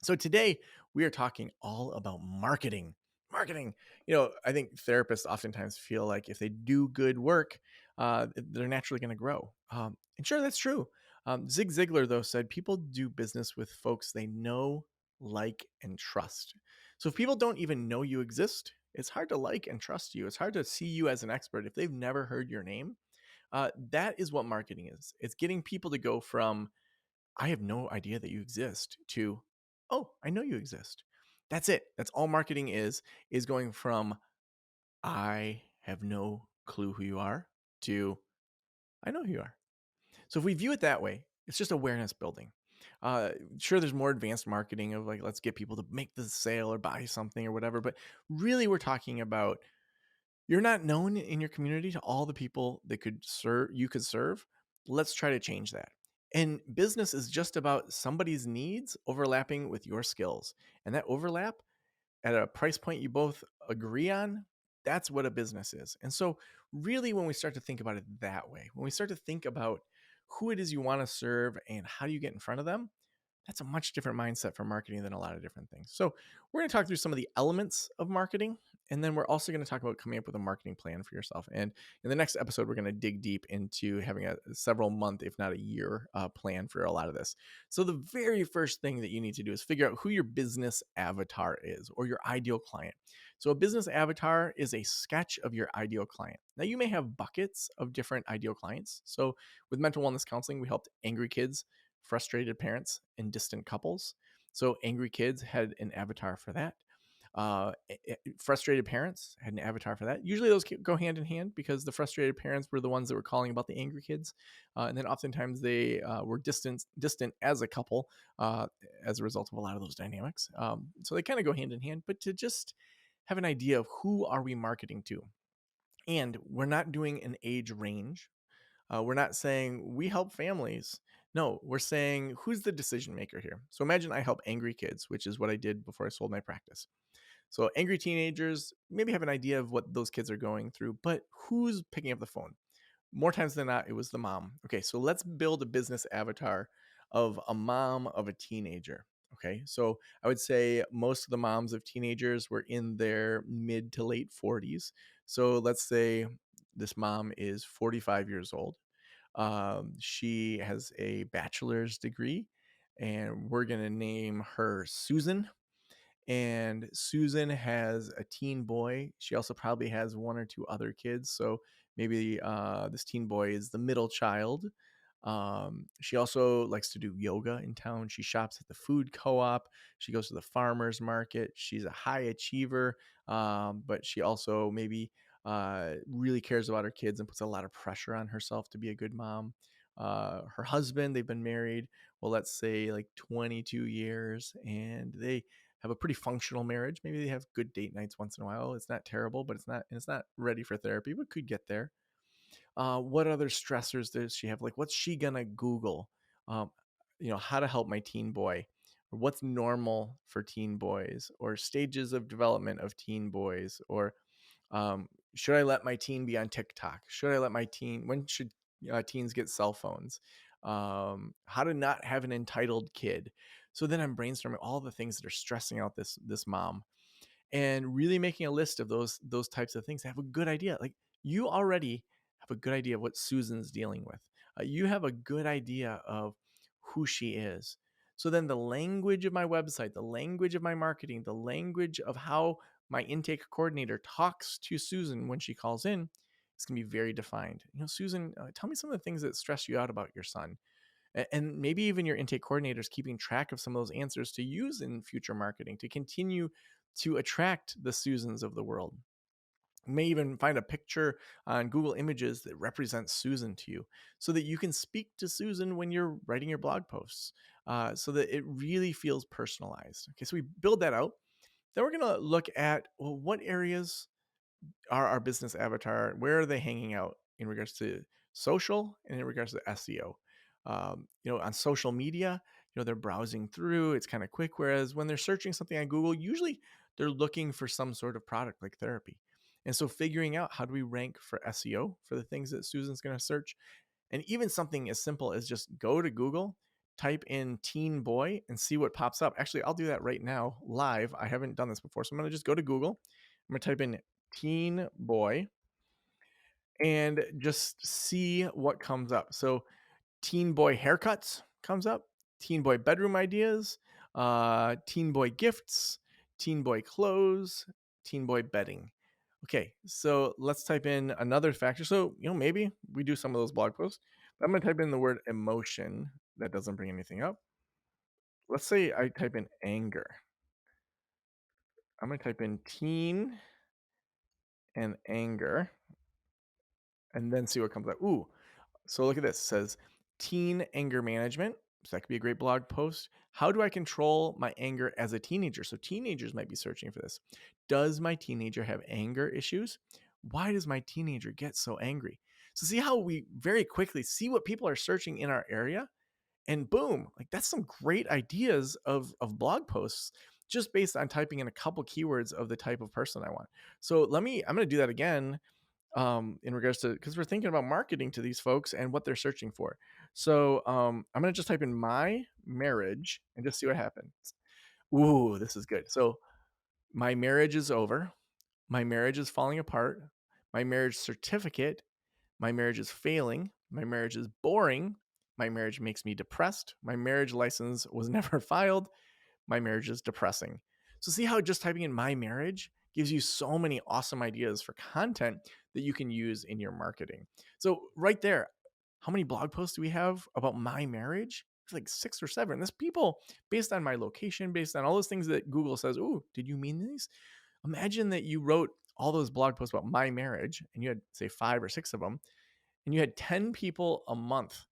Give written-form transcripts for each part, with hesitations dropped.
So today we are talking all about marketing. Marketing. I think therapists oftentimes feel like if they do good work, they're naturally going to grow. And sure, that's true. Zig Ziglar, though, said people do business with folks they know, like, and trust. So if people don't even know you exist, it's hard to like and trust you. It's hard to see you as an expert if they've never heard your name. That is what marketing is. It's getting people to go from I have no idea that you exist to, oh, I know you exist. That's it. That's all marketing is going from I have no clue who you are to I know who you are. So if we view it that way, it's just awareness building. Sure, there's more advanced marketing of like, let's get people to make the sale or buy something or whatever. But really, we're talking about you're not known in your community to all the people that could serve. Let's try to change that. And business is just about somebody's needs overlapping with your skills. And that overlap at a price point you both agree on, that's what a business is. And so really when we start to think about it that way, when we start to think about who it is you want to serve and how do you get in front of them, that's a much different mindset for marketing than a lot of different things. So, we're going to talk through some of the elements of marketing, and then we're also going to talk about coming up with a marketing plan for yourself. And in the next episode, we're going to dig deep into having a several month, if not a year, plan for a lot of this. So, the very first thing that you need to do is figure out who your business avatar is or your ideal client. So, a business avatar is a sketch of your ideal client. Now, you may have buckets of different ideal clients. So, with mental wellness counseling, we helped angry kids, frustrated parents, and distant couples. So angry kids had an avatar for that. Frustrated parents had an avatar for that. Usually those go hand in hand because the frustrated parents were the ones that were calling about the angry kids, and then oftentimes they were distant as a couple as a result of a lot of those dynamics. So they kind of go hand in hand. But to just have an idea of who are we marketing to, and we're not doing an age range. We're not saying we help families. No, we're saying who's the decision maker here. So imagine I help angry kids, which is what I did before I sold my practice. So angry teenagers maybe have an idea of what those kids are going through, but who's picking up the phone? More times than not, it was the mom. Okay, so let's build a business avatar of a mom of a teenager. Okay, so I would say most of the moms of teenagers were in their mid to late 40s. So let's say this mom is 45 years old. She has a bachelor's degree, and we're going to name her Susan. And Susan has a teen boy. She also probably has one or two other kids. So maybe this teen boy is the middle child. She also likes to do yoga in town. She shops at the food co-op. She goes to the farmer's market. She's a high achiever, but she also maybe really cares about her kids and puts a lot of pressure on herself to be a good mom. Her husband, they've been married, well, let's say like 22 years, and they have a pretty functional marriage. Maybe they have good date nights once in a while. It's not terrible, but it's not ready for therapy, but could get there. What other stressors does she have? Like, what's she gonna Google? Um, how to help my teen boy, or what's normal for teen boys, or stages of development of teen boys, or should I let my teen be on TikTok? Should I let my teen? When should teens get cell phones? How to not have an entitled kid. So then I'm brainstorming all the things that are stressing out this mom, and really making a list of those types of things. I have a good idea. Like, you already have a good idea of what Susan's dealing with. You have a good idea of who she is. So then the language of my website, the language of my marketing, the language of how my intake coordinator talks to Susan when she calls in is going to be very defined. Susan, tell me some of the things that stress you out about your son. And maybe even your intake coordinator is keeping track of some of those answers to use in future marketing to continue to attract the Susans of the world. You may even find a picture on Google Images that represents Susan to you so that you can speak to Susan when you're writing your blog posts, so that it really feels personalized. Okay, so we build that out. Then we're going to look at, well, what areas are our business avatar, where are they hanging out in regards to social and in regards to SEO? On social media, they're browsing through, it's kind of quick. Whereas when they're searching something on Google, usually they're looking for some sort of product like therapy. And so figuring out how do we rank for SEO for the things that Susan's going to search, and even something as simple as just go to Google, type in teen boy and see what pops up. Actually, I'll do that right now live. I haven't done this before. So I'm going to just go to Google. I'm going to type in teen boy and just see what comes up. So teen boy haircuts comes up, teen boy bedroom ideas, teen boy gifts, teen boy clothes, teen boy bedding. Okay, so let's type in another factor. So, maybe we do some of those blog posts. But I'm going to type in the word emotion. That doesn't bring anything up. Let's say I type in anger. I'm going to type in teen and anger and then see what comes up. Ooh, so look at this. It says teen anger management. So that could be a great blog post. How do I control my anger as a teenager? So teenagers might be searching for this. Does my teenager have anger issues? Why does my teenager get so angry? So see how we very quickly see what people are searching in our area, and boom, like that's some great ideas of blog posts just based on typing in a couple keywords of the type of person I want. So I'm going to do that again in regards to, because we're thinking about marketing to these folks and what they're searching for. So I'm going to just type in my marriage and just see what happens. Ooh, this is good. So my marriage is over. My marriage is falling apart. My marriage certificate. My marriage is failing. My marriage is boring. My marriage makes me depressed. My marriage license was never filed. My marriage is depressing. So see how just typing in my marriage gives you so many awesome ideas for content that you can use in your marketing. So right there, how many blog posts do we have about my marriage? It's like 6 or 7. This people, based on my location, based on all those things that Google says, "Ooh, did you mean these?" Imagine that you wrote all those blog posts about my marriage and you had, say, 5 or 6 of them, and you had 10 people a month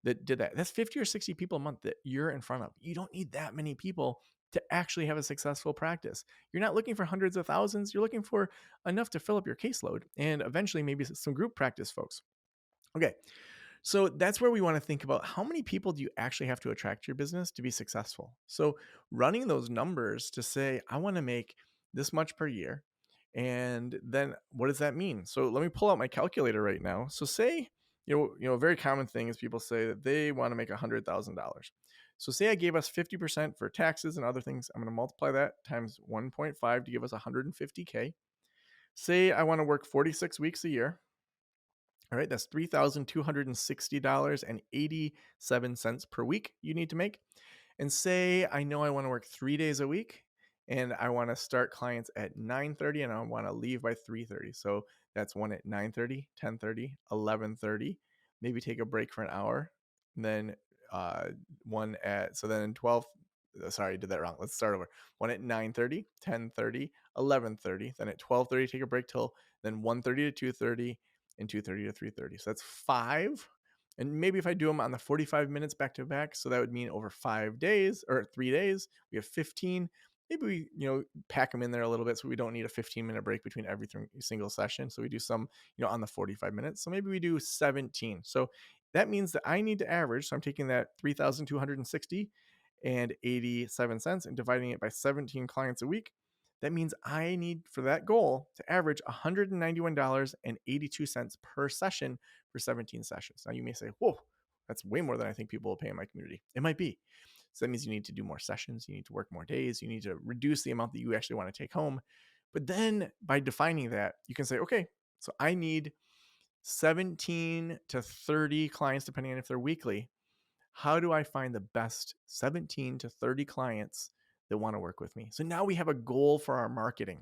that did that. That's 50 or 60 people a month that you're in front of. You don't need that many people to actually have a successful practice. You're not looking for hundreds of thousands. You're looking for enough to fill up your caseload and eventually maybe some group practice folks. Okay. So that's where we want to think about how many people do you actually have to attract to your business to be successful. So running those numbers to say, I want to make this much per year. And then what does that mean? So let me pull out my calculator right now. So say, a very common thing is people say that they want to make $100,000. So say I gave us 50% for taxes and other things. I'm going to multiply that times 1.5 to give us 150K. Say I want to work 46 weeks a year. All right, that's $3,260.87 per week you need to make. And say I know I want to work 3 days a week and I want to start clients at 9:30 and I want to leave by 3:30. So that's one at 9:30, 10:30, 11:30. Maybe take a break for an hour. And then one at, so then 12, sorry, I did that wrong. Let's start over. One at 9:30, 10:30, 11:30. Then at 12:30, take a break till then 1:30 to 2:30 and 2:30 to 3:30. So that's 5. And maybe if I do them on the 45 minutes back to back, so that would mean over 5 days or 3 days, we have 15. Maybe we, pack them in there a little bit so we don't need a 15-minute break between every single session. So we do some, on the 45 minutes. So maybe we do 17. So that means that I need to average. So I'm taking that 3,260 and 87 cents and dividing it by 17 clients a week. That means I need, for that goal, to average $191.82 per session for 17 sessions. Now you may say, whoa, that's way more than I think people will pay in my community. It might be. So that means you need to do more sessions, you need to work more days, you need to reduce the amount that you actually want to take home. But then by defining that, you can say, okay, so I need 17 to 30 clients, depending on if they're weekly. How do I find the best 17 to 30 clients that want to work with me? So now we have a goal for our marketing.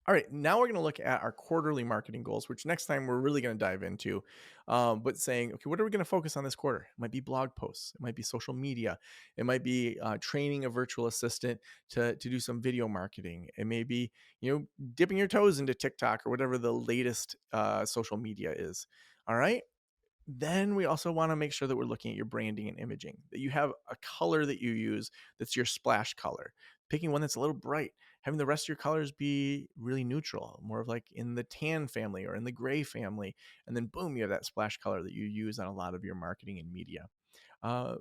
All right, now we're going to look at our quarterly marketing goals, which next time we're really going to dive into. But saying, okay, what are we going to focus on this quarter? It might be blog posts. It might be social media. It might be training a virtual assistant to do some video marketing. It may be, dipping your toes into TikTok or whatever the latest social media is. All right. Then we also want to make sure that we're looking at your branding and imaging, that you have a color that you use that's your splash color, picking one that's a little bright, having the rest of your colors be really neutral, more of like in the tan family or in the gray family. And then boom, you have that splash color that you use on a lot of your marketing and media. Uh,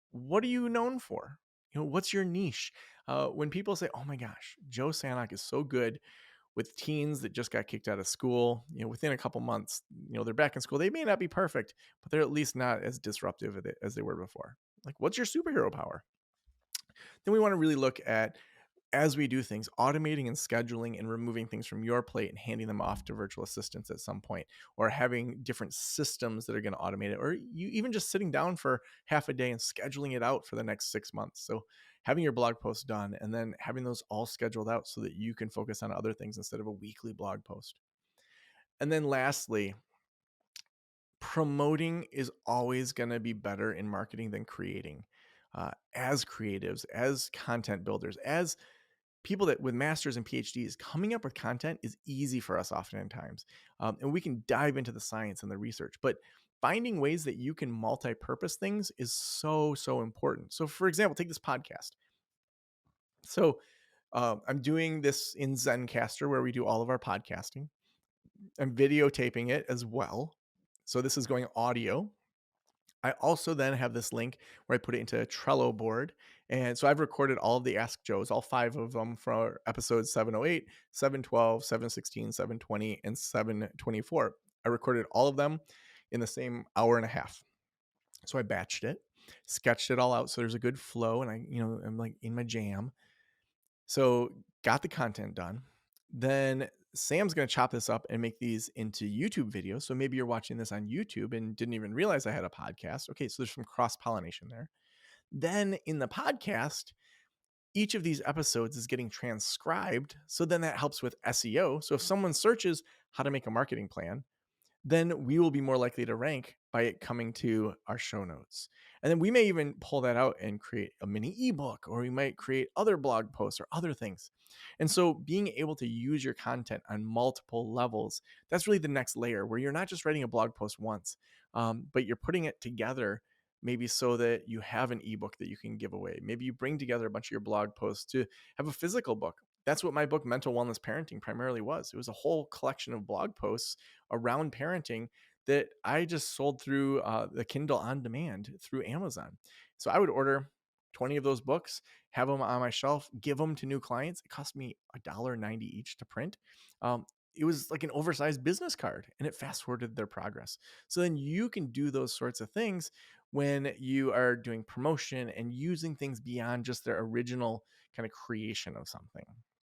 what are you known for? What's your niche? When people say, oh my gosh, Joe Sanok is so good with teens that just got kicked out of school, within a couple months, they're back in school. They may not be perfect, but they're at least not as disruptive as they were before. Like, what's your superhero power? Then we want to really look at, as we do things, automating and scheduling and removing things from your plate and handing them off to virtual assistants at some point, or having different systems that are going to automate it, or you even just sitting down for half a day and scheduling it out for the next 6 months. So having your blog post done and then having those all scheduled out so that you can focus on other things instead of a weekly blog post. And then lastly, promoting is always going to be better in marketing than creating. As creatives, as content builders, as people that with masters and PhDs, coming up with content is easy for us oftentimes. And we can dive into the science and the research, but finding ways that you can multi-purpose things is so, so important. So for example, take this podcast. So I'm doing this in Zencaster where we do all of our podcasting. I'm videotaping it as well. So this is going audio. I also then have this link where I put it into a Trello board. And so I've recorded all of the Ask Joes, all 5 of them for episodes 708, 712, 716, 720, and 724. I recorded all of them in the same hour and a half. So I batched it, sketched it all out so there's a good flow, and I'm like in my jam. So got the content done. Then Sam's going to chop this up and make these into YouTube videos. So maybe you're watching this on YouTube and didn't even realize I had a podcast. Okay, so there's some cross pollination there. Then in the podcast, each of these episodes is getting transcribed. So then that helps with SEO. So if someone searches how to make a marketing plan, then we will be more likely to rank by it coming to our show notes. And then we may even pull that out and create a mini ebook, or we might create other blog posts or other things. And so being able to use your content on multiple levels, that's really the next layer where you're not just writing a blog post once, but you're putting it together maybe so that you have an ebook that you can give away. Maybe you bring together a bunch of your blog posts to have a physical book. That's what my book, Mental Wellness Parenting, primarily was. It was a whole collection of blog posts around parenting that I just sold through the Kindle on demand through Amazon. So I would order 20 of those books, have them on my shelf, give them to new clients. It cost me $1.90 each to print. It was like an oversized business card, and it fast forwarded their progress. So then you can do those sorts of things when you are doing promotion and using things beyond just their original kind of creation of something.